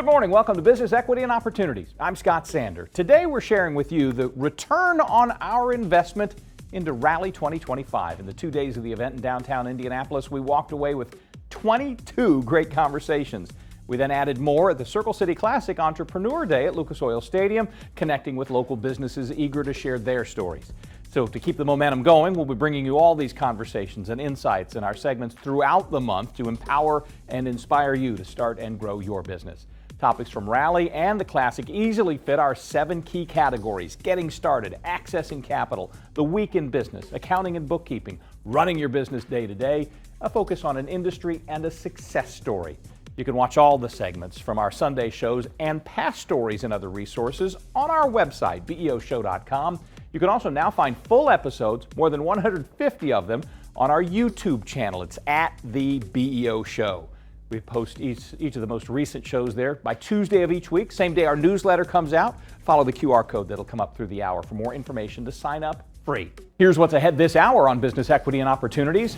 Good morning. Welcome to Business Equity and Opportunities. I'm Scott Sander. Today we're sharing with you the return on our investment into Rally 2025. In the 2 days of the event in downtown Indianapolis, we walked away with 22 great conversations. We then added more at the Circle City Classic Entrepreneur Day at Lucas Oil Stadium, connecting with local businesses eager to share their stories. So to keep the momentum going, we'll be bringing you all these conversations and insights in our segments throughout the month to empower and inspire you to start and grow your business. Topics from Rally and the Classic easily fit our 7 key categories: getting started, accessing capital, the week in business, accounting and bookkeeping, running your business day to day, a focus on an industry, and a success story. You can watch all the segments from our Sunday shows and past stories and other resources on our website, beoshow.com. You can also now find full episodes, more than 150 of them, on our YouTube channel. It's at the BE&O Show. We post each of the most recent shows there by Tuesday of each week. Same day our newsletter comes out. Follow the QR code that'll come up through the hour for more information to sign up free. Here's what's ahead this hour on Business Equity and Opportunities.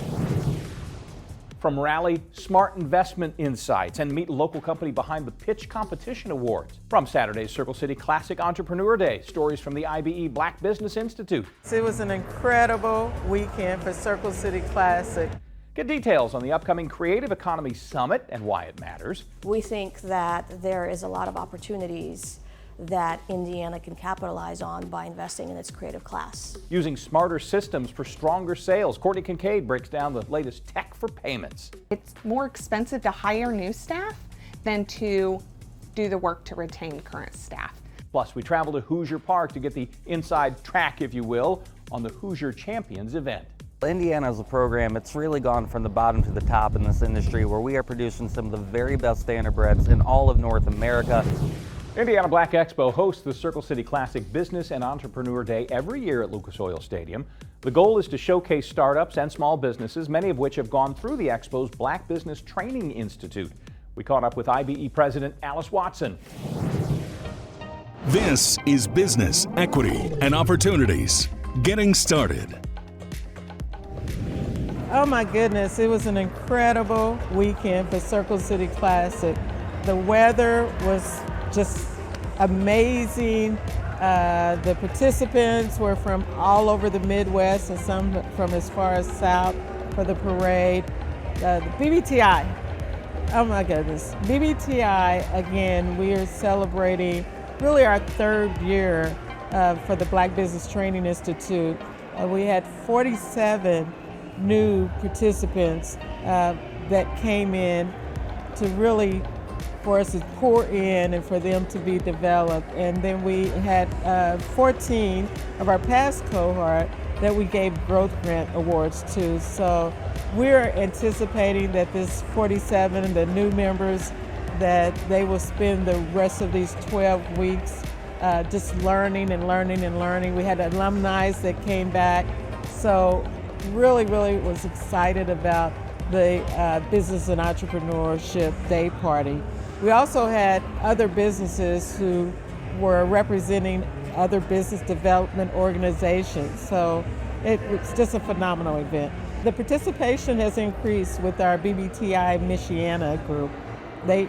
From Rally, smart investment insights, and meet local company behind the Pitch Competition Awards. From Saturday's Circle City Classic Entrepreneur Day, stories from the IBE Black Business Institute. It was an incredible weekend for Circle City Classic. Get details on the upcoming Creative Economy Summit and why it matters. We think that there is a lot of opportunities that Indiana can capitalize on by investing in its creative class. Using smarter systems for stronger sales. Courtney Kincaid breaks down the latest tech for payments. It's more expensive to hire new staff than to do the work to retain current staff. Plus, we travel to Hoosier Park to get the inside track, if you will, on the Hoosier Champions event. Indiana is a program, it's really gone from the bottom to the top in this industry, where we are producing some of the very best standardbreds in all of North America. Indiana Black Expo hosts the Circle City Classic Business and Entrepreneur Day every year at Lucas Oil Stadium. The goal is to showcase startups and small businesses, many of which have gone through the Expo's Black Business Training Institute. We caught up with IBE President Alice Watson. This is Business, Equity, and Opportunities. Getting started. Oh my goodness, it was an incredible weekend for Circle City Classic. The weather was just amazing. The participants were from all over the Midwest and some from as far as south for the parade. The BBTI, oh my goodness. BBTI, again, we are celebrating really our 3rd year for the Black Business Training Institute. We had 47 new participants that came in to really for us to pour in and for them to be developed. And then we had 14 of our past cohort that we gave growth grant awards to. So we're anticipating that this 47, the new members, that they will spend the rest of these 12 weeks just learning and learning and learning. We had alumni that came back. So really was excited about the Business and Entrepreneurship Day Party. We also had other businesses who were representing other business development organizations. So it was just a phenomenal event. The participation has increased with our BBTI Michiana group.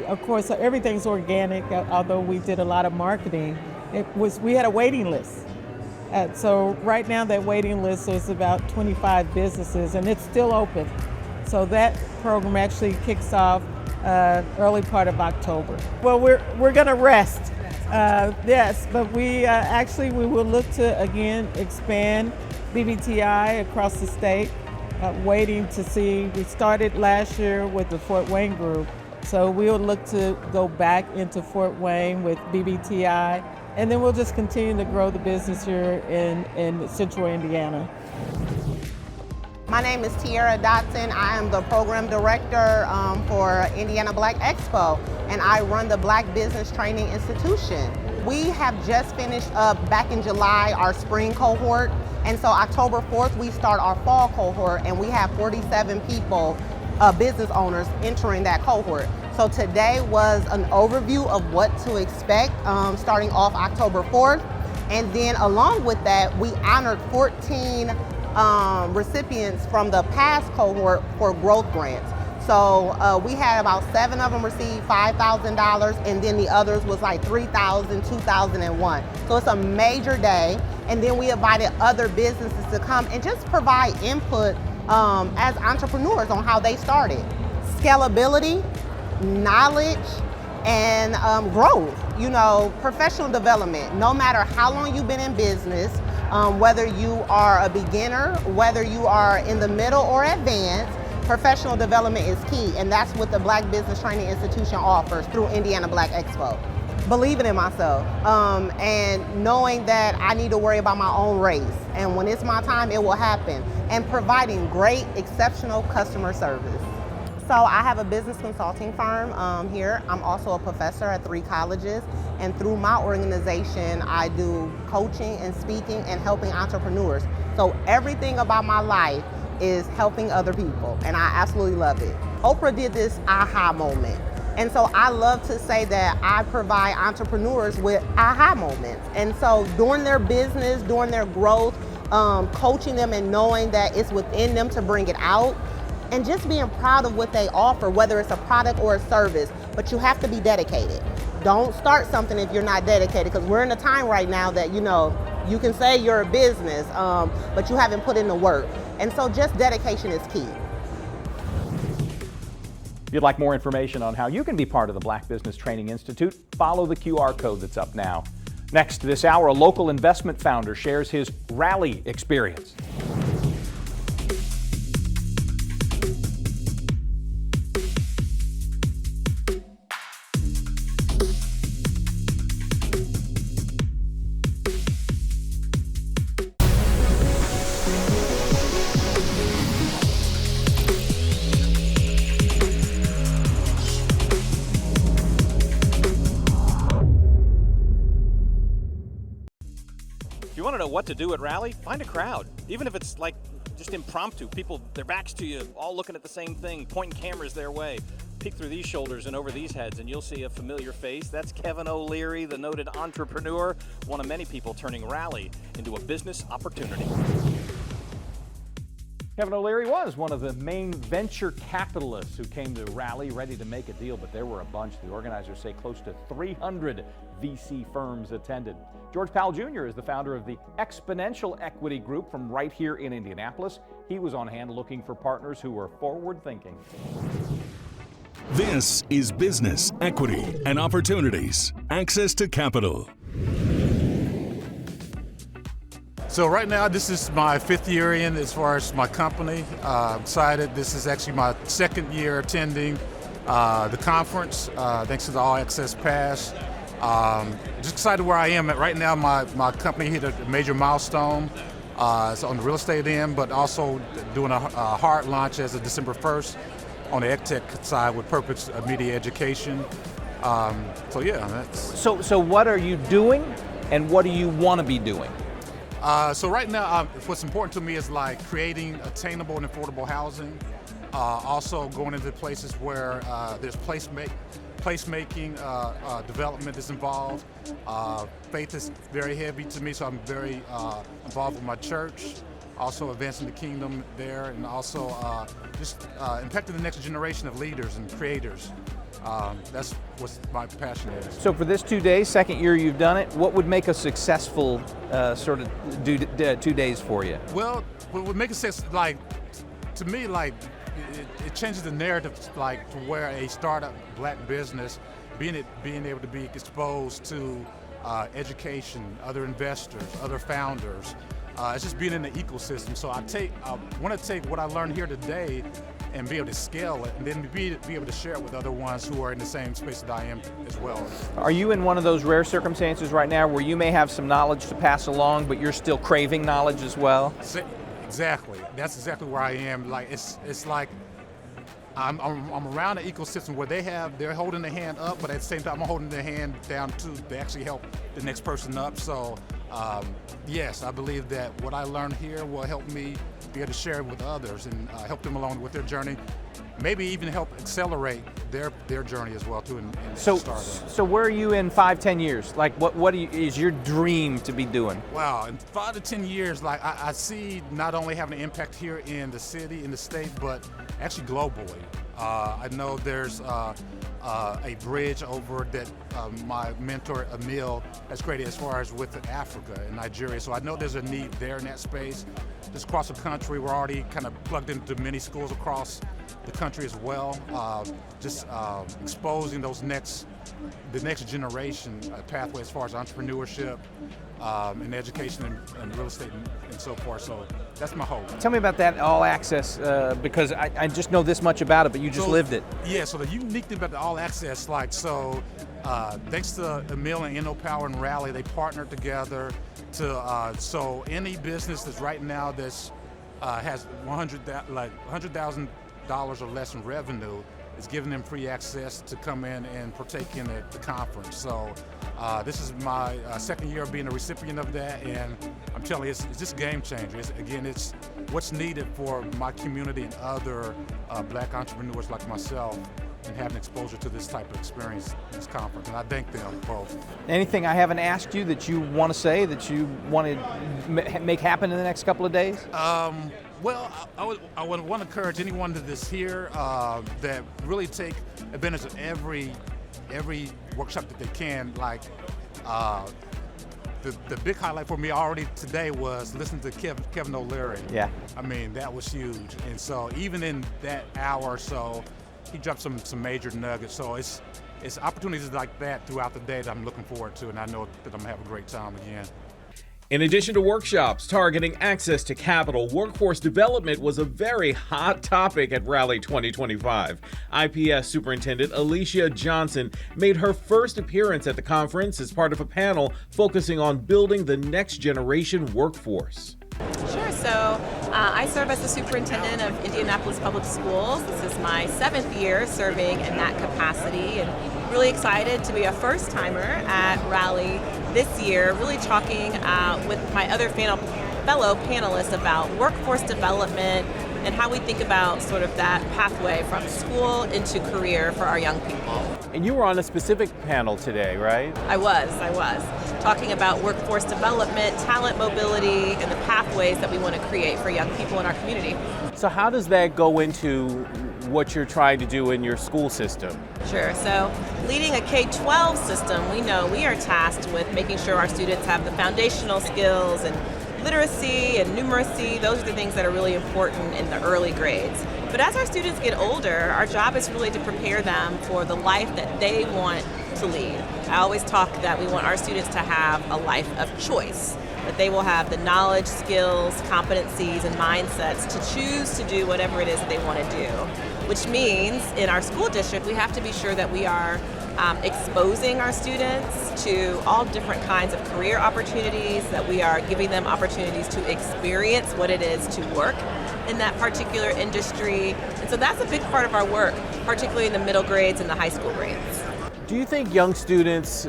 Of course, everything's organic, although we did a lot of marketing. We had a waiting list. So right now that waiting list is about 25 businesses and it's still open. So that program actually kicks off early part of October. Well, we're gonna rest, yes, but we will look to again expand BBTI across the state, waiting to see. We started last year with the Fort Wayne group, so we'll look to go back into Fort Wayne with BBTI. And then we'll just continue to grow the business here in Central Indiana. My name is Tearra Dodson. I am the program director for Indiana Black Expo, and I run the Black Business Training Institution. We have just finished up back in July our spring cohort, and so October 4th we start our fall cohort, and we have 47 people, business owners, entering that cohort. So today was an overview of what to expect starting off October 4th. And then along with that, we honored 14 recipients from the past cohort for growth grants. So we had about 7 of them receive $5,000, and then the others was like $3,000, $2,001. So it's a major day. And then we invited other businesses to come and just provide input as entrepreneurs on how they started. Scalability, knowledge, and growth. You know, professional development. No matter how long you've been in business, whether you are a beginner, whether you are in the middle or advanced, professional development is key, and that's what the Black Business Training Institution offers through Indiana Black Expo. Believing in myself and knowing that I need to worry about my own race, and when it's my time, it will happen, and providing great, exceptional customer service. So I have a business consulting firm here. I'm also a professor at 3 colleges, and through my organization, I do coaching and speaking and helping entrepreneurs. So everything about my life is helping other people, and I absolutely love it. Oprah did this aha moment. And so I love to say that I provide entrepreneurs with aha moments. And so during their business, during their growth, coaching them and knowing that it's within them to bring it out, and just being proud of what they offer, whether it's a product or a service, but you have to be dedicated. Don't start something if you're not dedicated, because we're in a time right now that, you know, you can say you're a business, but you haven't put in the work. And so just dedication is key. If you'd like more information on how you can be part of the Black Business Training Institute, follow the QR code that's up now. Next this hour, a local investment founder shares his rally experience. If you want to know what to do at Rally, find a crowd. Even if it's like just impromptu, people, their backs to you, all looking at the same thing, pointing cameras their way. Peek through these shoulders and over these heads and you'll see a familiar face. That's Kevin O'Leary, the noted entrepreneur, one of many people turning Rally into a business opportunity. Kevin O'Leary was one of the main venture capitalists who came to Rally ready to make a deal, but there were a bunch. The organizers say close to 300 VC firms attended. George Powell Jr. is the founder of the Exponential Equity Group from right here in Indianapolis. He was on hand looking for partners who were forward-thinking. This is Business, Equity, and Opportunities. Access to capital. So right now, this is my 5th year in as far as my company. I'm excited. This is actually my 2nd year attending the conference, thanks to the All Access Pass. Just excited where I am at right now. My company hit a major milestone. It's on the real estate end, but also doing a hard launch as of December 1st on the EdTech side with Purpose Media Education. So yeah, that's. So what are you doing, and what do you want to be doing? So right now, what's important to me is like creating attainable and affordable housing. Also going into places where there's placemaking development is involved. Faith is very heavy to me, so I'm very involved with my church. Also advancing the kingdom there, and also just impacting the next generation of leaders and creators. That's what my passion is. So for this 2 days, 2nd year you've done it, what would make a successful sort of 2 days for you? Well, what would make it success, like, to me, like, it changes the narrative, like, to where a startup black business, being able to be exposed to education, other investors, other founders, it's just being in the ecosystem. So I want to take what I learned here today and be able to scale it, and then be able to share it with other ones who are in the same space that I am as well. Are you in one of those rare circumstances right now where you may have some knowledge to pass along, but you're still craving knowledge as well? Exactly. That's exactly where I am. Like it's like I'm around the ecosystem where they're holding their hand up, but at the same time I'm holding their hand down too to actually help the next person up. So yes, I believe that what I learned here will help me be able to share it with others and help them along with their journey. Maybe even help accelerate their journey as well too. So where are you in 5-10 years? Like what is your dream to be doing? Wow, in 5 to 10 years, like I see not only having an impact here in the city, in the state, but actually globally. I know there's a bridge over that my mentor Emil has created as far as with Africa and Nigeria. So I know there's a need there in that space. Just across the country, we're already kind of plugged into many schools across the country as well. Exposing the next generation pathway as far as entrepreneurship and education and real estate and so forth. So that's my hope. Tell me about that all access, because I just know this much about it, but you just lived it. Yeah, so the unique thing about the all access, thanks to Emil and Powell and Rally, they partnered together to, so any business that's right now that's has $100,000 or less in revenue, is giving them free access to come in and partake in the conference. So this is my second year of being a recipient of that, and I'm telling you, it's just a game changer. It's what's needed for my community and other black entrepreneurs like myself, and having exposure to this type of experience, this conference, and I thank them both. Anything I haven't asked you that you want to say, that you want to make happen in the next couple of days? Well, I would want to encourage anyone that's here that really take advantage of every workshop that they can. Like the big highlight for me already today was listening to Kevin O'Leary. Yeah. I mean, that was huge. And so even in that hour or so, he dropped some major nuggets. So it's opportunities like that throughout the day that I'm looking forward to, and I know that I'm gonna have a great time again. In addition to workshops targeting access to capital, workforce development was a very hot topic at Rally 2025. IPS Superintendent Alicia Johnson made her first appearance at the conference as part of a panel focusing on building the next generation workforce. Sure. So I serve as the superintendent of Indianapolis Public Schools. This is my 7th year serving in that capacity, and really excited to be a first-timer at Rally this year, really talking with my other fellow panelists about workforce development and how we think about sort of that pathway from school into career for our young people. And you were on a specific panel today, right? I was talking about workforce development, talent mobility, and the pathways that we want to create for young people in our community. So how does that go into what you're trying to do in your school system? Sure. So leading a K-12 system, we know we are tasked with making sure our students have the foundational skills and literacy and numeracy. Those are the things that are really important in the early grades. But as our students get older, our job is really to prepare them for the life that they want to lead. I always talk that we want our students to have a life of choice, that they will have the knowledge, skills, competencies, and mindsets to choose to do whatever it is that they want to do. Which means in our school district, we have to be sure that we are exposing our students to all different kinds of career opportunities, that we are giving them opportunities to experience what it is to work in that particular industry. And so that's a big part of our work, particularly in the middle grades and the high school grades. Do you think young students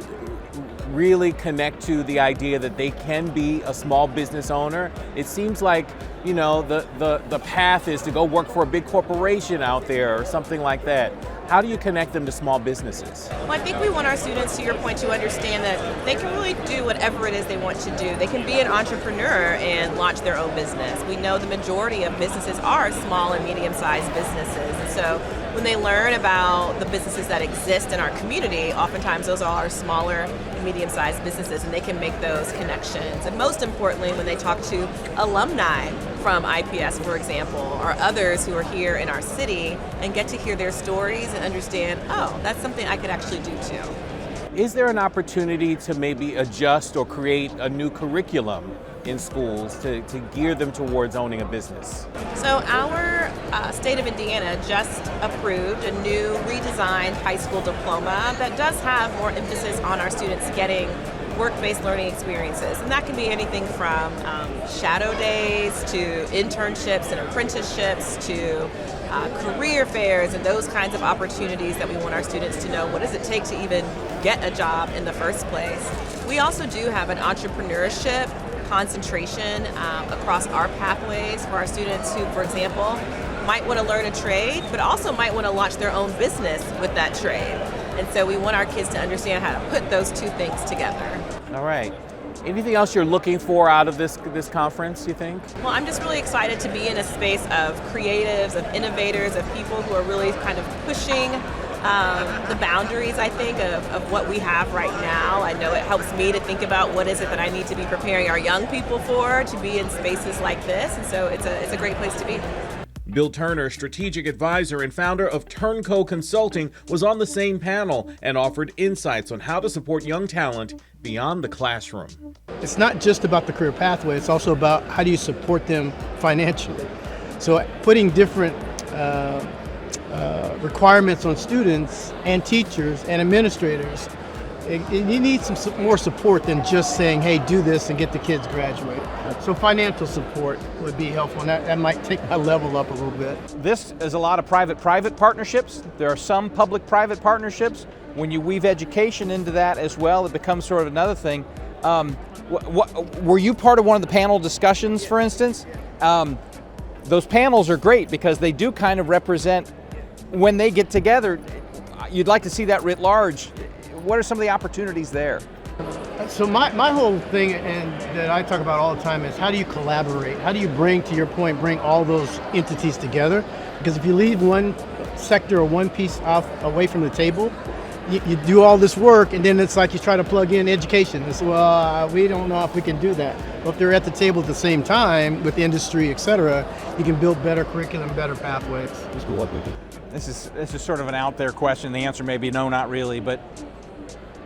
really connect to the idea that they can be a small business owner? It seems like, the path is to go work for a big corporation out there or something like that. How do you connect them to small businesses? Well, I think we want our students, to your point, to understand that they can really do whatever it is they want to do. They can be an entrepreneur and launch their own business. We know the majority of businesses are small and medium-sized businesses. And so when they learn about the businesses that exist in our community, oftentimes those are smaller and medium-sized businesses, and they can make those connections. And most importantly, when they talk to alumni from IPS, for example, or others who are here in our city and get to hear their stories and understand, oh, that's something I could actually do too. Is there an opportunity to maybe adjust or create a new curriculum in schools to gear them towards owning a business? So our state of Indiana just approved a new redesigned high school diploma that does have more emphasis on our students getting work-based learning experiences. And that can be anything from shadow days to internships and apprenticeships to career fairs and those kinds of opportunities that we want our students to know what does it take to even get a job in the first place. We also do have an entrepreneurship concentration across our pathways for our students who, for example, might want to learn a trade, but also might want to launch their own business with that trade. And so we want our kids to understand how to put those two things together. All right. Anything else you're looking for out of this conference, you think? Well, I'm just really excited to be in a space of creatives, of innovators, of people who are really kind of pushing the boundaries, I think, of what we have right now. I know it helps me to think about what is it that I need to be preparing our young people for, to be in spaces like this, and so it's a great place to be. Bill Turner, strategic advisor and founder of Turnco Consulting, was on the same panel and offered insights on how to support young talent beyond the classroom. It's not just about the career pathway, it's also about how do you support them financially. So putting different requirements on students and teachers and administrators, you need some more support than just saying, hey, do this and get the kids graduated. So financial support would be helpful, and that might take my level up a little bit. This is a lot of private-private partnerships. There are some public-private partnerships. When you weave education into that as well, it becomes sort of another thing. Were you part of one of the panel discussions, for instance? Those panels are great because they do kind of represent, when they get together, you'd like to see that writ large. What are some of the opportunities there? So my whole thing, and that I talk about all the time, is how do you collaborate? How do you bring all those entities together? Because if you leave one sector or one piece away from the table, you do all this work, and then it's like you try to plug in education. It's, well, we don't know if we can do that. Well, if they're at the table at the same time with industry, et cetera, you can build better curriculum, better pathways. This is sort of an out there question. The answer may be no, not really, but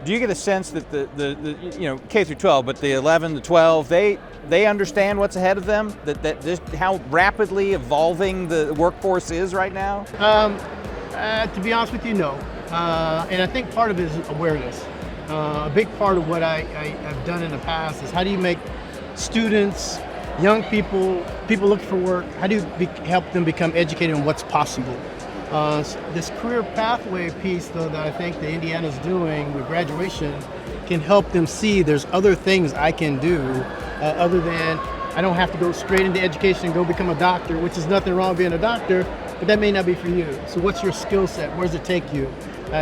do you get a sense that the K through 12, but the 11 to 12, they understand what's ahead of them? That just how rapidly evolving the workforce is right now? To be honest with you, no. And I think part of it is awareness. A big part of what I've done in the past is how do you make students, young people looking for work, how do you help them become educated on what's possible? This career pathway piece, though, that I think that Indiana's doing with graduation can help them see there's other things I can do other than I don't have to go straight into education and go become a doctor, which is nothing wrong being a doctor, but that may not be for you. So what's your skill set? Where does it take you?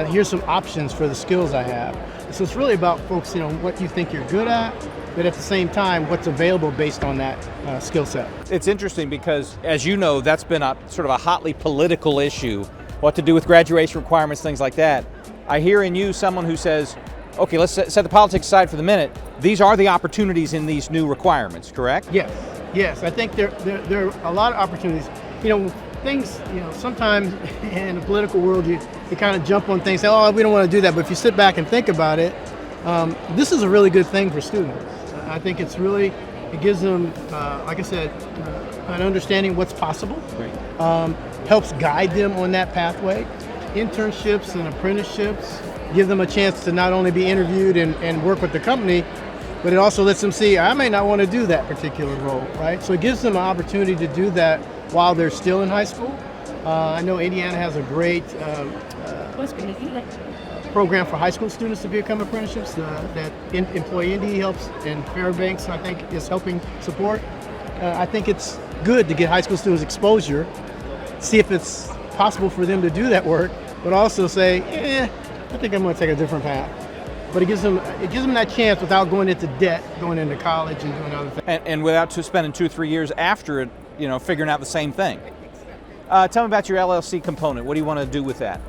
Here's some options for the skills I have. So it's really about folks, what you think you're good at, but at the same time, what's available based on that skill set. It's interesting because, as you know, that's been a sort of a hotly political issue, what to do with graduation requirements, things like that. I hear in you someone who says, okay, let's set the politics aside for the minute. These are the opportunities in these new requirements, correct? Yes. I think there are a lot of opportunities. Things, sometimes in the political world, you kind of jump on things, say, oh, we don't want to do that. But if you sit back and think about it, this is a really good thing for students. I think it gives them, like I said, an understanding of what's possible. Helps guide them on that pathway. Internships and apprenticeships give them a chance to not only be interviewed and work with the company, but it also lets them see, I may not want to do that particular role, right? So it gives them an opportunity to do that while they're still in high school. I know Indiana has a great program for high school students to become apprenticeships that Employee Indy helps, and Fairbanks, I think, is helping support. I think it's good to get high school students exposure, see if it's possible for them to do that work, but also say, I think I'm going to take a different path. But it gives them that chance without going into debt, going into college and doing other things. And without spending 2 or 3 years after it, figuring out the same thing. Tell me about your LLC component. What do you want to do with that?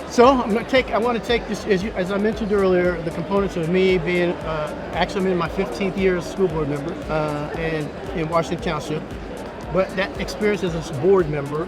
So I want to take this, as I mentioned earlier, the components of me being, actually I'm in my 15th year as a school board member and in Washington Township. But that experience as a board member,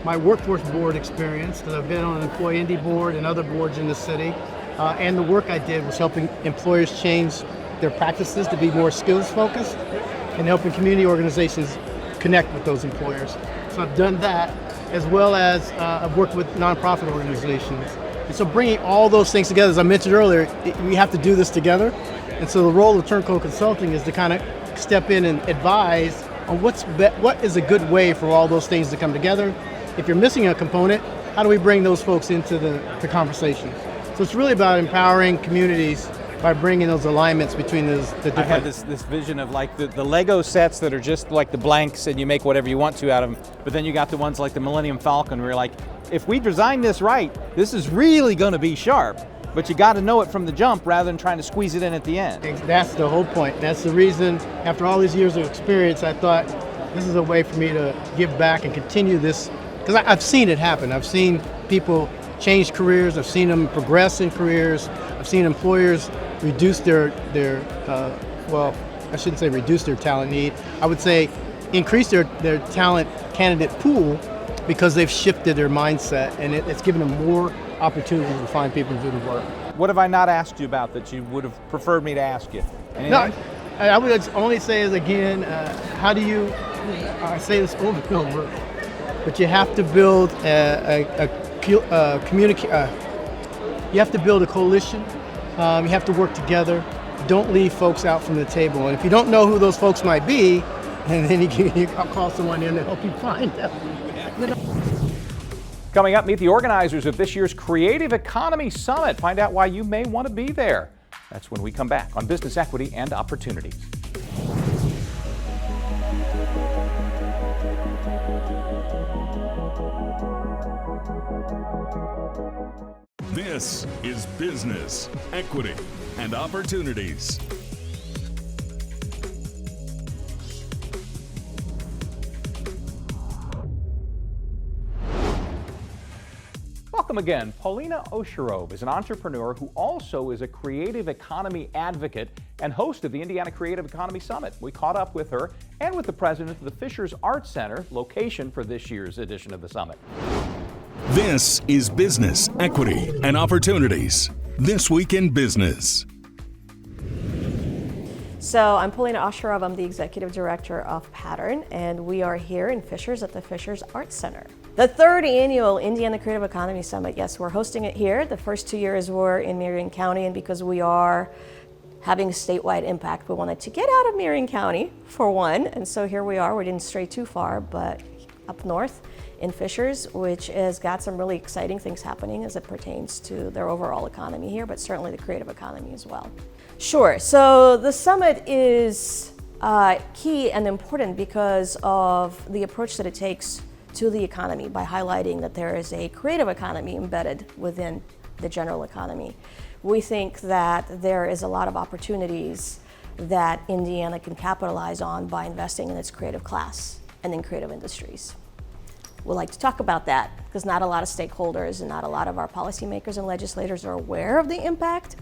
my workforce board experience, because I've been on an Employee Indy board and other boards in the city, and the work I did was helping employers change their practices to be more skills focused and helping community organizations connect with those employers. So I've done that, as well as I've worked with nonprofit organizations. And so bringing all those things together, as I mentioned earlier, we have to do this together. And so the role of Turnco Consulting is to kind of step in and advise on what is a good way for all those things to come together. If you're missing a component, how do we bring those folks into the conversation? So it's really about empowering communities by bringing those alignments between the different... I had this vision of like the Lego sets that are just like the blanks and you make whatever you want to out of them, but then you got the ones like the Millennium Falcon where you're like, if we design this right, this is really going to be sharp. But you got to know it from the jump rather than trying to squeeze it in at the end. That's the whole point. That's the reason, after all these years of experience, I thought this is a way for me to give back and continue this, because I've seen it happen. I've seen people change careers. I've seen them progress in careers. I've seen employers reduce their well, I shouldn't say reduce their talent need. I would say increase their talent candidate pool because they've shifted their mindset, and it's given them more opportunities to find people to do the work. What have I not asked you about that you would have preferred me to ask you? Anything? No, I would only say is again, how do you, I say this over and over, but you have to build you have to build a coalition. You have to work together. Don't leave folks out from the table. And if you don't know who those folks might be, and then you call someone in to help you find them. Coming up, meet the organizers of this year's Creative Economy Summit. Find out why you may want to be there. That's when we come back on Business Equity and Opportunities. This is Business, Equity, and Opportunities. Welcome again. Polina Osherov is an entrepreneur who also is a creative economy advocate and host of the Indiana Creative Economy Summit. We caught up with her and with the president of the Fishers Arts Center, location for this year's edition of the summit. This is Business, Equity, and Opportunities. This Week in Business. So I'm Polina Osherov. I'm the executive director of Pattern, and we are here in Fishers at the Fishers Arts Center. The third annual Indiana Creative Economy Summit. Yes, we're hosting it here. The first 2 years were in Marion County, and because we are having a statewide impact, we wanted to get out of Marion County for one, and so here we are. We didn't stray too far, but up north in Fishers, which has got some really exciting things happening as it pertains to their overall economy here, but certainly the creative economy as well. Sure, so the summit is key and important because of the approach that it takes to the economy by highlighting that there is a creative economy embedded within the general economy. We think that there is a lot of opportunities that Indiana can capitalize on by investing in its creative class and in creative industries. We'd like to talk about that because not a lot of stakeholders and not a lot of our policymakers and legislators are aware of the impact.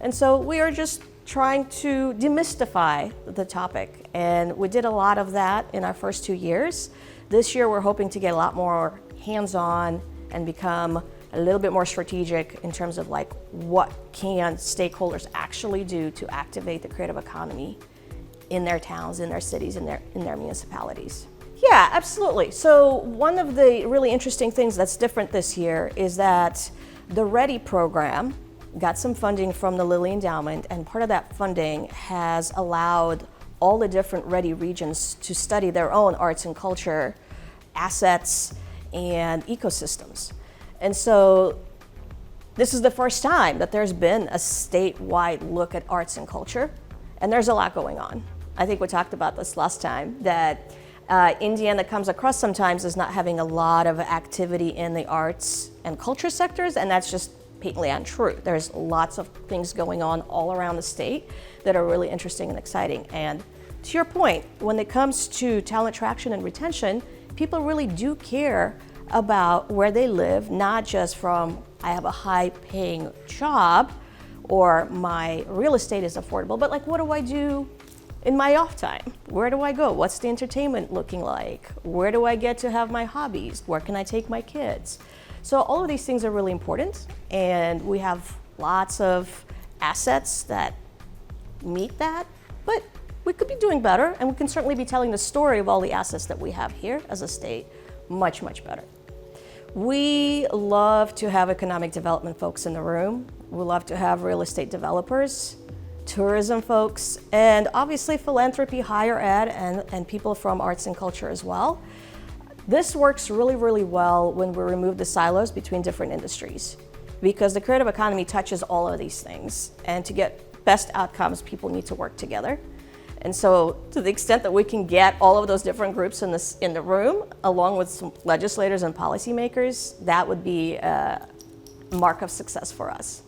And so we are just trying to demystify the topic. And we did a lot of that in our first 2 years. This year we're hoping to get a lot more hands-on and become a little bit more strategic in terms of like what can stakeholders actually do to activate the creative economy in their towns, in their cities, in their municipalities. Yeah, absolutely. So one of the really interesting things that's different this year is that the READY program got some funding from the Lilly Endowment, and part of that funding has allowed all the different READY regions to study their own arts and culture assets and ecosystems. And so this is the first time that there's been a statewide look at arts and culture, and there's a lot going on. I think we talked about this last time, that Indiana comes across sometimes as not having a lot of activity in the arts and culture sectors, and that's just patently untrue. There's lots of things going on all around the state that are really interesting and exciting. And to your point, when it comes to talent attraction and retention, people really do care about where they live, not just from, I have a high-paying job or my real estate is affordable, but like, what do I do in my off time? Where do I go? What's the entertainment looking like? Where do I get to have my hobbies? Where can I take my kids? So all of these things are really important, and we have lots of assets that meet that, but we could be doing better, and we can certainly be telling the story of all the assets that we have here as a state much, much better. We love to have economic development folks in the room. We love to have real estate developers, tourism folks, and obviously philanthropy, higher ed, and people from arts and culture as well. This works really, really well when we remove the silos between different industries, because the creative economy touches all of these things, and to get best outcomes, people need to work together. And so to the extent that we can get all of those different groups in the room, along with some legislators and policymakers, that would be a mark of success for us.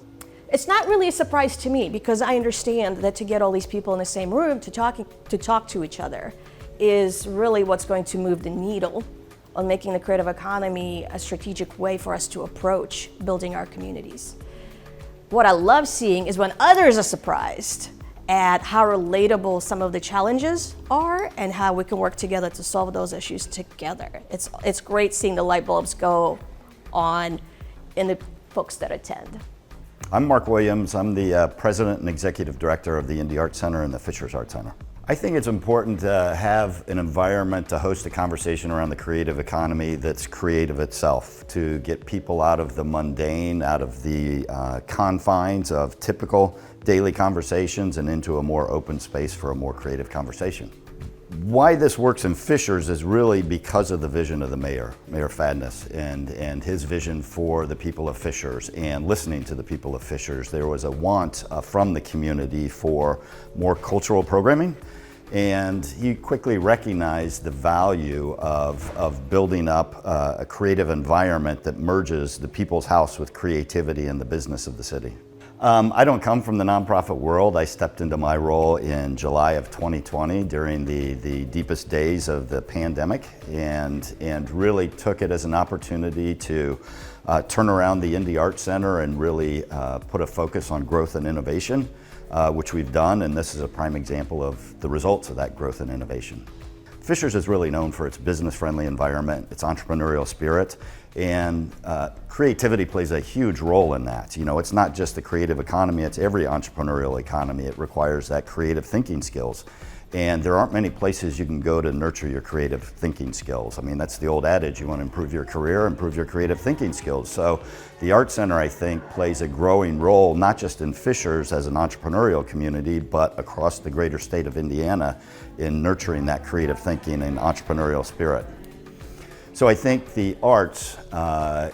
It's not really a surprise to me because I understand that to get all these people in the same room to talk to each other is really what's going to move the needle on making the creative economy a strategic way for us to approach building our communities. What I love seeing is when others are surprised at how relatable some of the challenges are and how we can work together to solve those issues together. It's great seeing the light bulbs go on in the folks that attend. I'm Mark Williams. I'm the President and Executive Director of the Indy Art Center and the Fishers Art Center. I think it's important to have an environment to host a conversation around the creative economy that's creative itself, to get people out of the mundane, out of the confines of typical daily conversations and into a more open space for a more creative conversation. Why this works in Fishers is really because of the vision of the mayor, Mayor Fadness, and his vision for the people of Fishers and listening to the people of Fishers. There was a want from the community for more cultural programming, and he quickly recognized the value of building up a creative environment that merges the people's house with creativity and the business of the city. I don't come from the nonprofit world. I stepped into my role in July of 2020 during the deepest days of the pandemic and really took it as an opportunity to turn around the Indy Art Center and really put a focus on growth and innovation, which we've done, and this is a prime example of the results of that growth and innovation. Fishers is really known for its business-friendly environment, its entrepreneurial spirit, and creativity plays a huge role in that. You know, it's not just the creative economy, it's every entrepreneurial economy. It requires that creative thinking skills. And there aren't many places you can go to nurture your creative thinking skills. I mean, that's the old adage, you want to improve your career, improve your creative thinking skills. So the Art Center, I think, plays a growing role, not just in Fishers as an entrepreneurial community, but across the greater state of Indiana in nurturing that creative thinking and entrepreneurial spirit. So I think the arts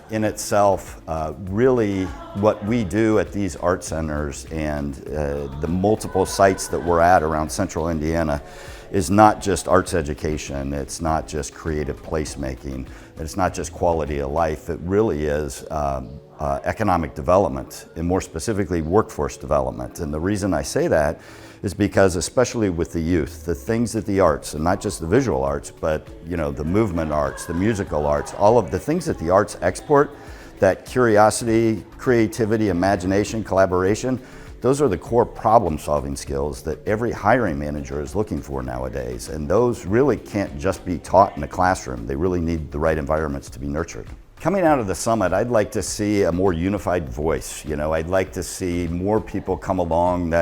in itself, really what we do at these art centers and the multiple sites that we're at around central Indiana is not just arts education, it's not just creative placemaking, it's not just quality of life, it really is economic development, and more specifically workforce development. And the reason I say that is because, especially with the youth, the things that the arts, and not just the visual arts, but you know, the movement arts, the musical arts, all of the things that the arts export, that curiosity, creativity, imagination, collaboration, those are the core problem-solving skills that every hiring manager is looking for nowadays. And those really can't just be taught in a classroom. They really need the right environments to be nurtured. Coming out of the summit, I'd like to see a more unified voice. You know, I'd like to see more people come along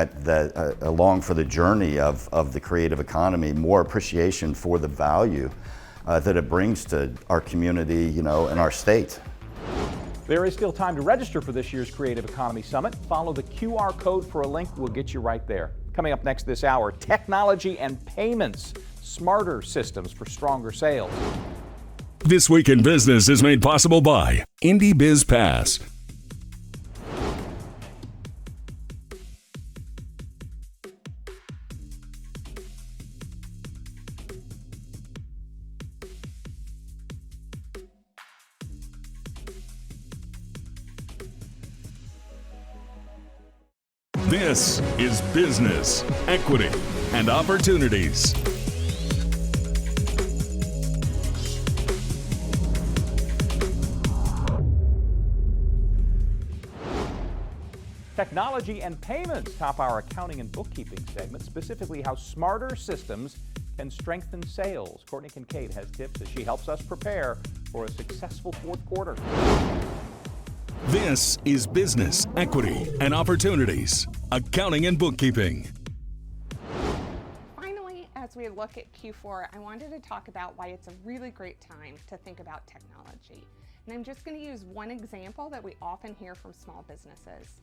along for the journey of the creative economy, more appreciation for the value that it brings to our community, you know, and our state. There is still time to register for this year's Creative Economy Summit. Follow the QR code for a link. We'll get you right there. Coming up next this hour, technology and payments, smarter systems for stronger sales. This Week in Business is made possible by Indy Biz Pass. This is Business, Equity, and Opportunities. Technology and payments top our accounting and bookkeeping segment, specifically how smarter systems can strengthen sales. Courtney Kincaid has tips as she helps us prepare for a successful fourth quarter. This is Business, Equity, and Opportunities, Accounting and Bookkeeping. Finally, as we look at Q4, I wanted to talk about why it's a really great time to think about technology. And I'm just going to use one example that we often hear from small businesses.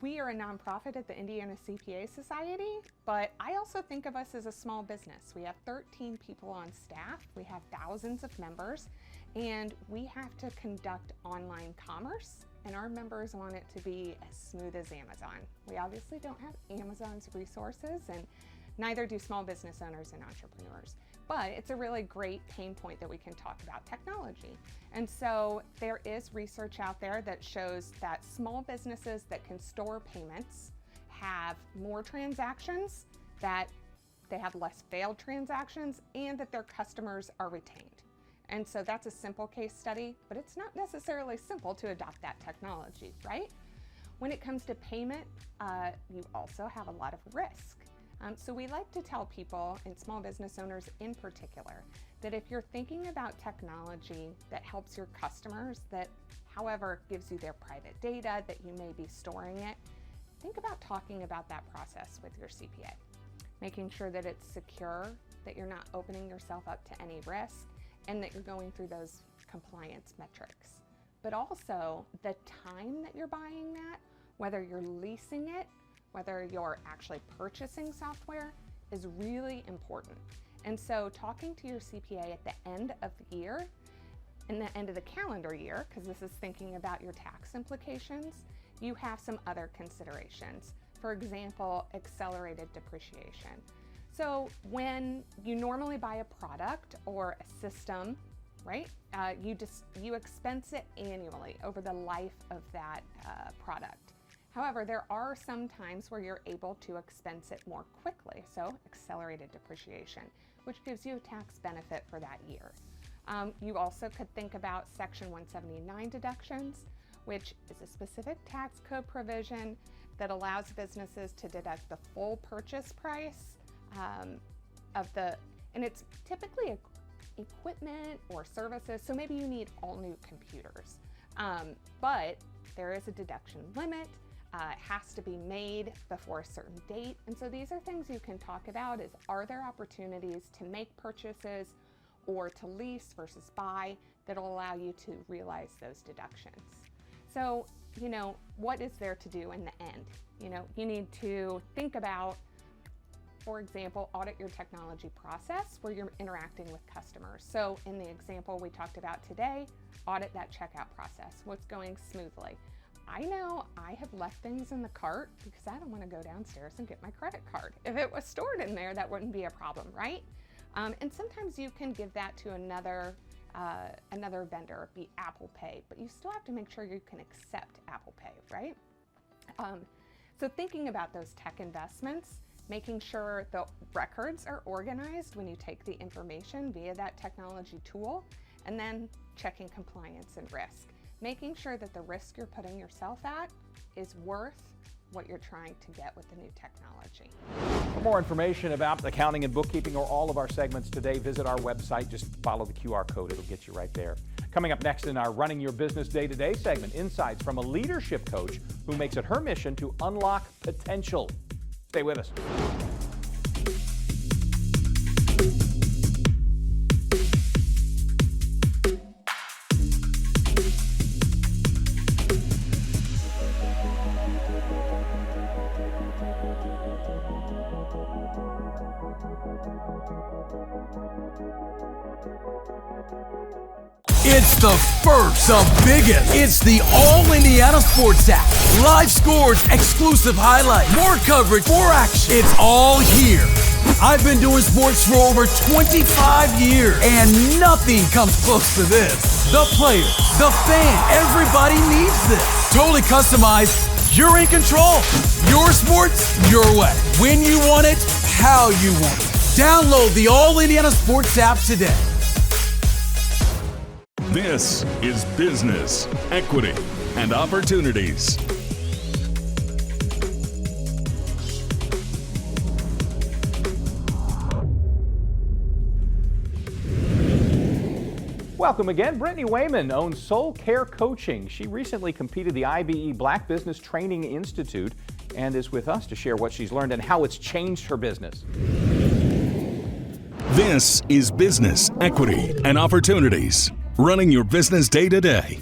We are a nonprofit at the Indiana CPA Society, but I also think of us as a small business. We have 13 people on staff, we have thousands of members, and we have to conduct online commerce, and our members want it to be as smooth as Amazon. We obviously don't have Amazon's resources, and neither do small business owners and entrepreneurs. but it's a really great pain point that we can talk about technology. And so there is research out there that shows that small businesses that can store payments have more transactions, that they have less failed transactions, and that their customers are retained. And so that's a simple case study, but it's not necessarily simple to adopt that technology, right? When it comes to payment, you also have a lot of risk. So we like to tell people, and small business owners in particular, that if you're thinking about technology that helps your customers, that however gives you their private data, that you may be storing it, think about talking about that process with your CPA. Making sure that it's secure, that you're not opening yourself up to any risk, and that you're going through those compliance metrics. But also the time that you're buying that, whether you're leasing it, whether you're actually purchasing software, is really important. And so talking to your CPA at the end of the year, and the end of the calendar year, because this is thinking about your tax implications, you have some other considerations. For example, accelerated depreciation. So when you normally buy a product or a system, right, you expense it annually over the life of that product. However, there are some times where you're able to expense it more quickly, so accelerated depreciation, which gives you a tax benefit for that year. You also could think about Section 179 deductions, which is a specific tax code provision that allows businesses to deduct the full purchase price and it's typically equipment or services, so maybe you need all new computers. But there is a deduction limit. It has to be made before a certain date. And so these are things you can talk about is, are there opportunities to make purchases or to lease versus buy that'll allow you to realize those deductions? So, what is there to do in the end? You need to think about, for example, audit your technology process where you're interacting with customers. So in the example we talked about today, audit that checkout process. What's going smoothly? I know I have left things in the cart because I don't want to go downstairs and get my credit card. If it was stored in there, that wouldn't be a problem, right? And sometimes you can give that to another vendor, be Apple Pay, but you still have to make sure you can accept Apple Pay, right? So thinking about those tech investments, making sure the records are organized when you take the information via that technology tool, and then checking compliance and risk. Making sure that the risk you're putting yourself at is worth what you're trying to get with the new technology. For more information about accounting and bookkeeping or all of our segments today, visit our website. Just follow the QR code. It'll get you right there. Coming up next in our Running Your Business Day-to-Day segment, insights from a leadership coach who makes it her mission to unlock potential. Stay with us. It's the first, the biggest. It's the All Indiana Sports App. Live scores, exclusive highlights, more coverage, more action. It's all here. I've been doing sports for over 25 years, and nothing comes close to this. The player, the fan, everybody needs this. Totally customized. You're in control. Your sports, your way. When you want it, how you want it. Download the All Indiana Sports App today. This is Business, Equity, and Opportunities. Welcome again. Brittany Wayman owns Soul Care Coaching. She recently completed the IBE Black Business Training Institute and is with us to share what she's learned and how it's changed her business. This is Business, Equity, and Opportunities. Running your business day to day.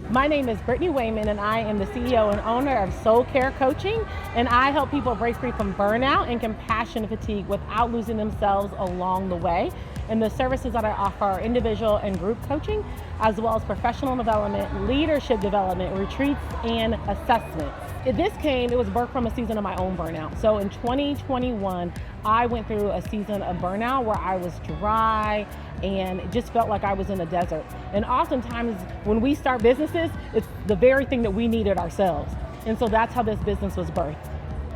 My name is Brittany Wayman, and I am the CEO and owner of Soul Care Coaching, and I help people break free from burnout and compassion fatigue without losing themselves along the way. And the services that I offer are individual and group coaching, as well as professional development, leadership development, retreats, and assessments. It was birthed from a season of my own burnout. So in 2021, I went through a season of burnout where I was dry and it just felt like I was in a desert. And oftentimes when we start businesses, it's the very thing that we needed ourselves. And so that's how this business was birthed.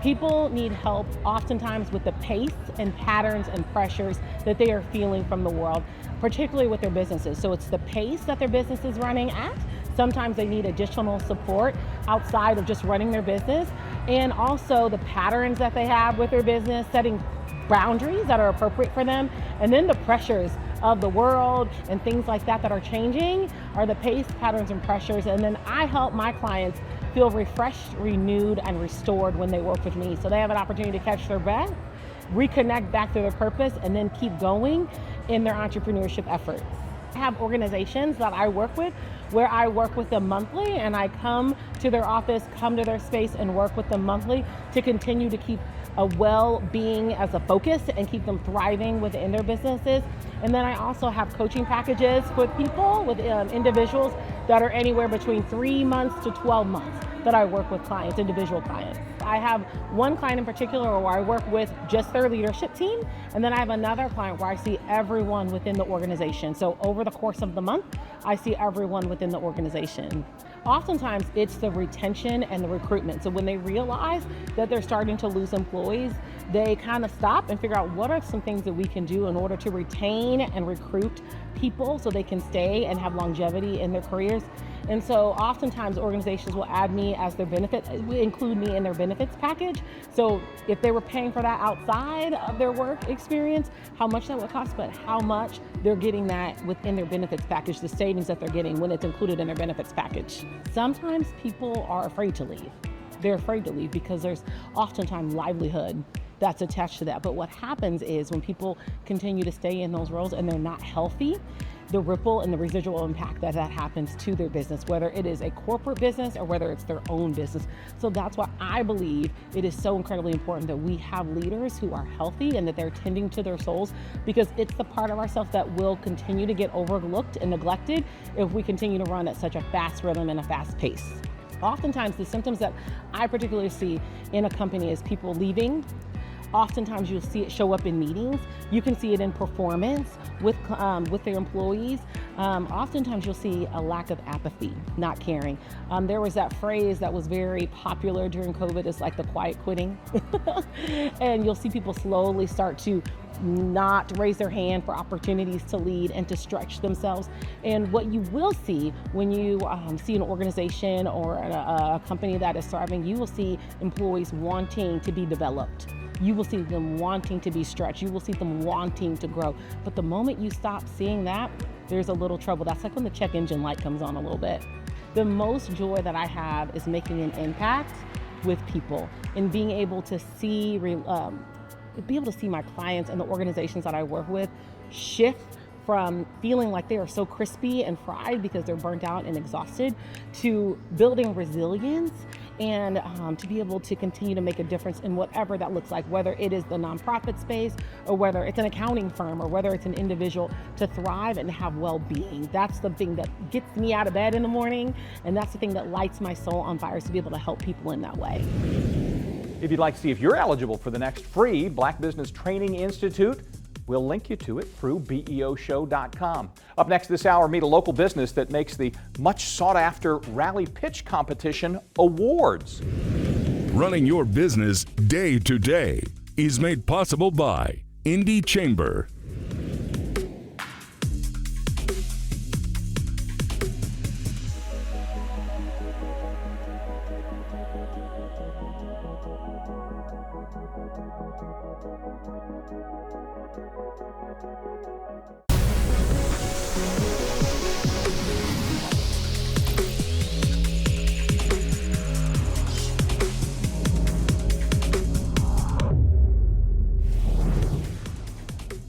People need help oftentimes with the pace and patterns and pressures that they are feeling from the world, particularly with their businesses. So it's the pace that their business is running at. Sometimes they need additional support outside of just running their business, and also the patterns that they have with their business, setting boundaries that are appropriate for them, and then the pressures of the world and things like that that are changing are the pace, patterns, and pressures. And then I help my clients feel refreshed, renewed, and restored when they work with me. So they have an opportunity to catch their breath, reconnect back to their purpose, and then keep going in their entrepreneurship efforts. I have organizations that I work with where I work with them monthly, and I come to their office, come to their space, and work with them monthly to continue to keep a well-being as a focus and keep them thriving within their businesses. And then I also have coaching packages with people, with individuals that are anywhere between 3 months to 12 months that I work with clients, individual clients. I have one client in particular where I work with just their leadership team, and then I have another client where I see everyone within the organization. So over the course of the month, I see everyone within the organization. Oftentimes it's the retention and the recruitment. So when they realize that they're starting to lose employees, they kind of stop and figure out what are some things that we can do in order to retain and recruit people so they can stay and have longevity in their careers. And so oftentimes organizations will add me as their benefit, include me in their benefits package. So if they were paying for that outside of their work experience, how much that would cost, but how much they're getting that within their benefits package, the savings that they're getting when it's included in their benefits package. Sometimes people are afraid to leave. They're afraid to leave because there's oftentimes livelihood that's attached to that. But what happens is when people continue to stay in those roles and they're not healthy, the ripple and the residual impact that happens to their business, whether it is a corporate business or whether it's their own business. So that's why I believe it is so incredibly important that we have leaders who are healthy and that they're tending to their souls, because it's the part of ourselves that will continue to get overlooked and neglected if we continue to run at such a fast rhythm and a fast pace. Oftentimes the symptoms that I particularly see in a company is people leaving. Oftentimes you'll see it show up in meetings. You can see it in performance with their employees. Oftentimes you'll see a lack of apathy, not caring. There was that phrase that was very popular during COVID, it's like the quiet quitting. And you'll see people slowly start to not raise their hand for opportunities to lead and to stretch themselves. And what you will see when you see an organization or a company that is thriving, you will see employees wanting to be developed. You will see them wanting to be stretched. You will see them wanting to grow. But the moment you stop seeing that, there's a little trouble. That's like when the check engine light comes on a little bit. The most joy that I have is making an impact with people and being able to see my clients and the organizations that I work with shift from feeling like they are so crispy and fried because they're burnt out and exhausted to building resilience and to be able to continue to make a difference in whatever that looks like, whether it is the nonprofit space or whether it's an accounting firm or whether it's an individual, to thrive and have well-being. That's the thing that gets me out of bed in the morning, and that's the thing that lights my soul on fire, is to be able to help people in that way. If you'd like to see if you're eligible for the next free Black Business Training Institute, we'll link you to it through BEOshow.com. Up next this hour, meet a local business that makes the much sought-after Rally Pitch Competition awards. Running your business day to day is made possible by Indy Chamber.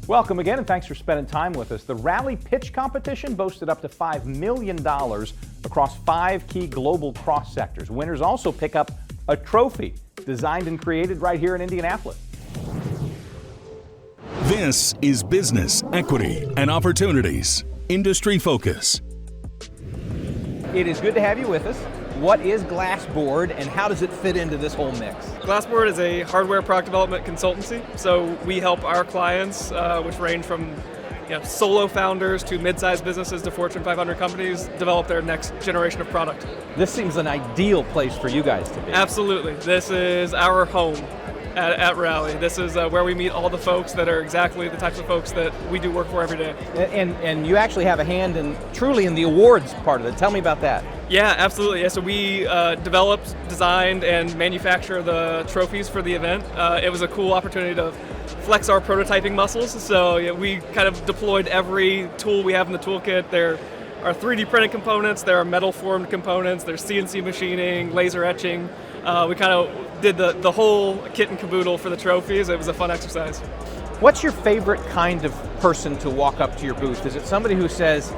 Welcome again, and thanks for spending time with us. The Rally Pitch Competition boasted up to $5 million across 5 key global cross sectors. Winners also pick up a trophy designed and created right here in Indianapolis. This is Business, Equity, and Opportunities. Industry Focus. It is good to have you with us. What is Glassboard and how does it fit into this whole mix? Glassboard is a hardware product development consultancy. So we help our clients, which range from solo founders to mid-sized businesses to Fortune 500 companies, develop their next generation of product. This seems an ideal place for you guys to be. Absolutely. This is our home at Rally. This is where we meet all the folks that are exactly the types of folks that we do work for every day. And you actually have a hand truly in the awards part of it. Tell me about that. Yeah, absolutely. Yeah, so we developed, designed, and manufacture the trophies for the event. It was a cool opportunity to flex our prototyping muscles. So we kind of deployed every tool we have in the toolkit. There are 3D printed components, there are metal formed components, there's CNC machining, laser etching. We kind of did the whole kit and caboodle for the trophies. It was a fun exercise. What's your favorite kind of person to walk up to your booth? Is it somebody who says,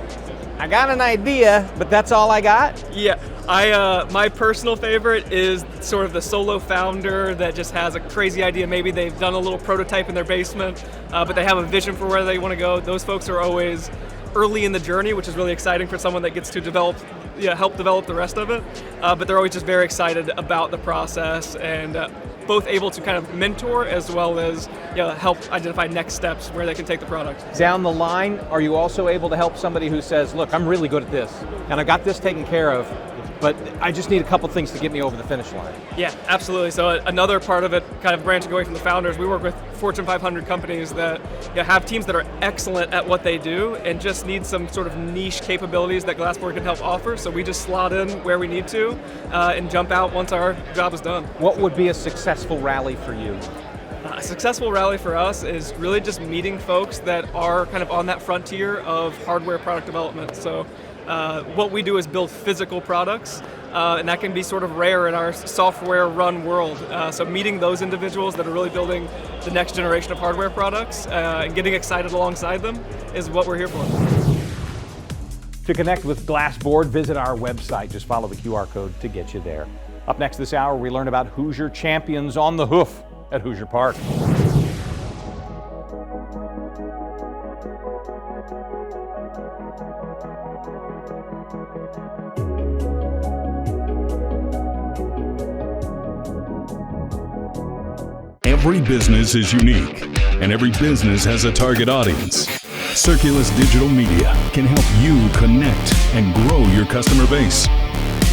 I got an idea, but that's all I got? Yeah, my personal favorite is sort of the solo founder that just has a crazy idea. Maybe they've done a little prototype in their basement, but they have a vision for where they want to go. Those folks are always early in the journey, which is really exciting for someone that gets to help develop the rest of it. But they're always just very excited about the process and both able to kind of mentor as well as help identify next steps where they can take the product. Down the line, are you also able to help somebody who says, look, I'm really good at this and I got this taken care of, but I just need a couple things to get me over the finish line? Yeah, absolutely. So another part of it, kind of branching away from the founders, we work with Fortune 500 companies that have teams that are excellent at what they do and just need some sort of niche capabilities that Glassboard can help offer. So we just slot in where we need to and jump out once our job is done. What would be a successful rally for you? A successful rally for us is really just meeting folks that are kind of on that frontier of hardware product development. So what we do is build physical products, and that can be sort of rare in our software-run world. So meeting those individuals that are really building the next generation of hardware products and getting excited alongside them is what we're here for. To connect with Glassboard, visit our website. Just follow the QR code to get you there. Up next this hour, we learn about Hoosier champions on the hoof at Hoosier Park. Every business is unique, and every business has a target audience. Circulus Digital Media can help you connect and grow your customer base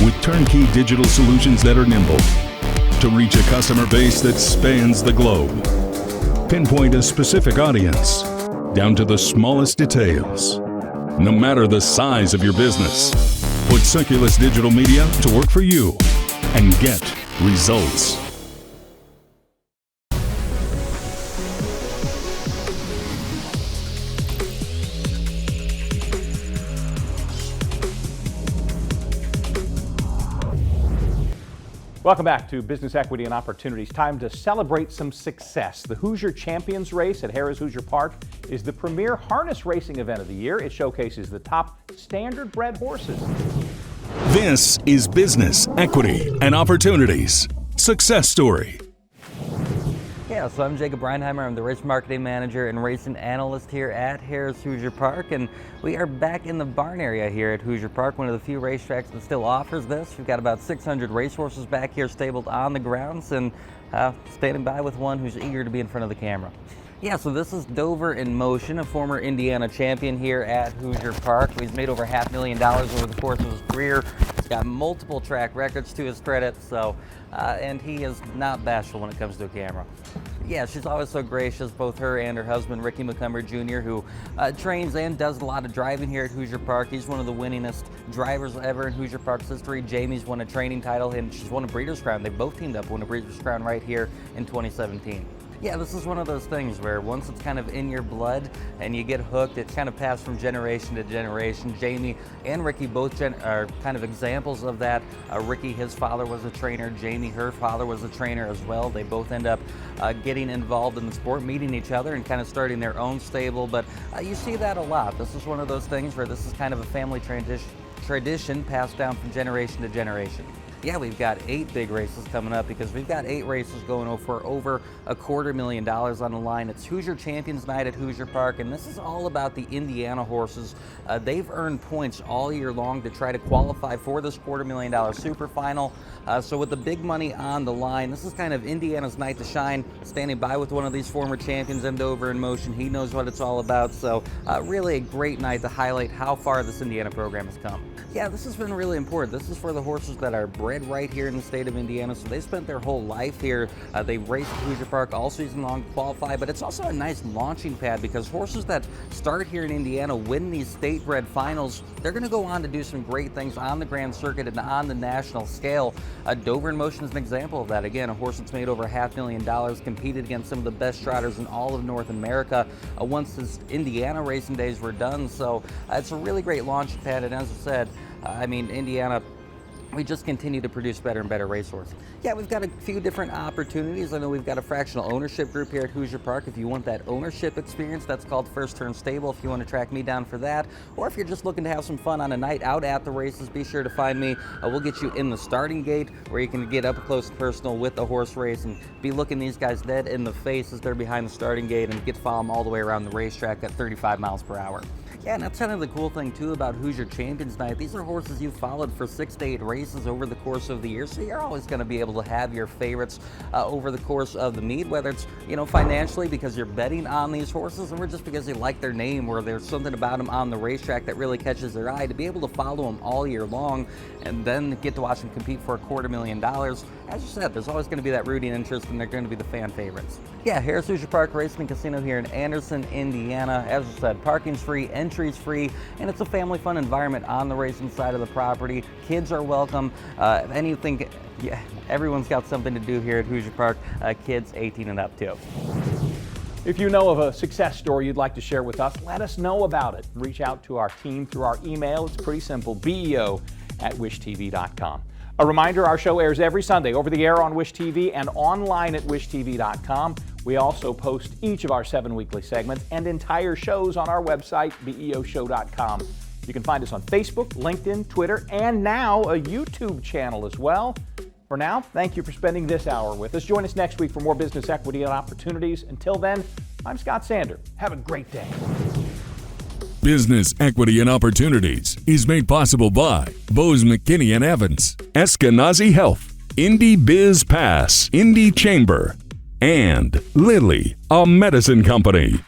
with turnkey digital solutions that are nimble to reach a customer base that spans the globe. Pinpoint a specific audience down to the smallest details. No matter the size of your business, put Circulus Digital Media to work for you and get results. Welcome back to Business Equity and Opportunities. Time to celebrate some success. The Hoosier Champions Race at Harrah's Hoosier Park is the premier harness racing event of the year. It showcases the top standard-bred horses. This is Business Equity and Opportunities Success Story. Yeah, so I'm Jacob Reinheimer. I'm the race marketing manager and racing analyst here at Harrah's Hoosier Park, and we are back in the barn area here at Hoosier Park, one of the few racetracks that still offers this. We've got about 600 racehorses back here stabled on the grounds, and standing by with one who's eager to be in front of the camera. Yeah, so this is Dover in Motion, a former Indiana champion here at Hoosier Park. He's made over $500,000 over the course of his career. He's got multiple track records to his credit, so and he is not bashful when it comes to a camera. Yeah, she's always so gracious, both her and her husband, Ricky McCumber Jr., who trains and does a lot of driving here at Hoosier Park. He's one of the winningest drivers ever in Hoosier Park's history. Jamie's won a training title, and she's won a Breeders' Crown. They both teamed up, won a Breeders' Crown right here in 2017. Yeah, this is one of those things where once it's kind of in your blood and you get hooked, it's kind of passed from generation to generation. Jamie and Ricky both are kind of examples of that. Ricky, his father was a trainer. Jamie, her father was a trainer as well. They both end up getting involved in the sport, meeting each other and kind of starting their own stable. But you see that a lot. This is one of those things where this is kind of a family tradition passed down from generation to generation. Yeah, we've got 8 big races coming up because we've got 8 races going for over $250,000 on the line. It's Hoosier Champions Night at Hoosier Park, and this is all about the Indiana horses. They've earned points all year long to try to qualify for this $250,000 super final. So with the big money on the line, this is kind of Indiana's night to shine. Standing by with one of these former champions, Endover in Motion. He knows what it's all about. So really a great night to highlight how far this Indiana program has come. Yeah, this has been really important. This is for the horses that are bred right here in the state of Indiana, so they spent their whole life here. They raced at Hoosier Park all season long to qualify, but it's also a nice launching pad because horses that start here in Indiana win these state bred finals. They're going to go on to do some great things on the Grand Circuit and on the national scale. Dover in Motion is an example of that. Again, a horse that's made over $500,000, competed against some of the best trotters in all of North America once his Indiana racing days were done. So it's a really great launching pad, and as I said, I mean, Indiana, we just continue to produce better and better racehorses. Yeah, we've got a few different opportunities. I know we've got a fractional ownership group here at Hoosier Park. If you want that ownership experience, that's called First Turn Stable. If you want to track me down for that, or if you're just looking to have some fun on a night out at the races, be sure to find me. We'll get you in the starting gate where you can get up close and personal with the horse race and be looking these guys dead in the face as they're behind the starting gate and get to follow them all the way around the racetrack at 35 miles per hour. Yeah, and that's kind of the cool thing too about Hoosier Champions Night. These are horses you've followed for 6 to 8 races over the course of the year, so you're always going to be able to have your favorites over the course of the meet, whether it's, you know, financially because you're betting on these horses or just because you like their name or there's something about them on the racetrack that really catches their eye. To be able to follow them all year long and then get to watch them compete for $250,000, as you said, there's always going to be that rooting interest and they're going to be the fan favorites. Yeah, here's Hoosier Park Racing and Casino here in Anderson, Indiana. As I said, parking's free, entry's free, and it's a family fun environment on the racing side of the property. Kids are welcome. Anything, yeah, everyone's got something to do here at Hoosier Park. Kids 18 and up too. If you know of a success story you'd like to share with us, let us know about it. Reach out to our team through our email. It's pretty simple, BEO@wishtv.com. A reminder, our show airs every Sunday over the air on Wish TV and online at wishtv.com. We also post each of our 7 weekly segments and entire shows on our website, beoshow.com. You can find us on Facebook, LinkedIn, Twitter, and now a YouTube channel as well. For now, thank you for spending this hour with us. Join us next week for more business equity and opportunities. Until then, I'm Scott Sander. Have a great day. Business Equity and Opportunities is made possible by Bose McKinney & Evans, Eskenazi Health, Indy Biz Pass, Indy Chamber, and Lilly, a medicine company.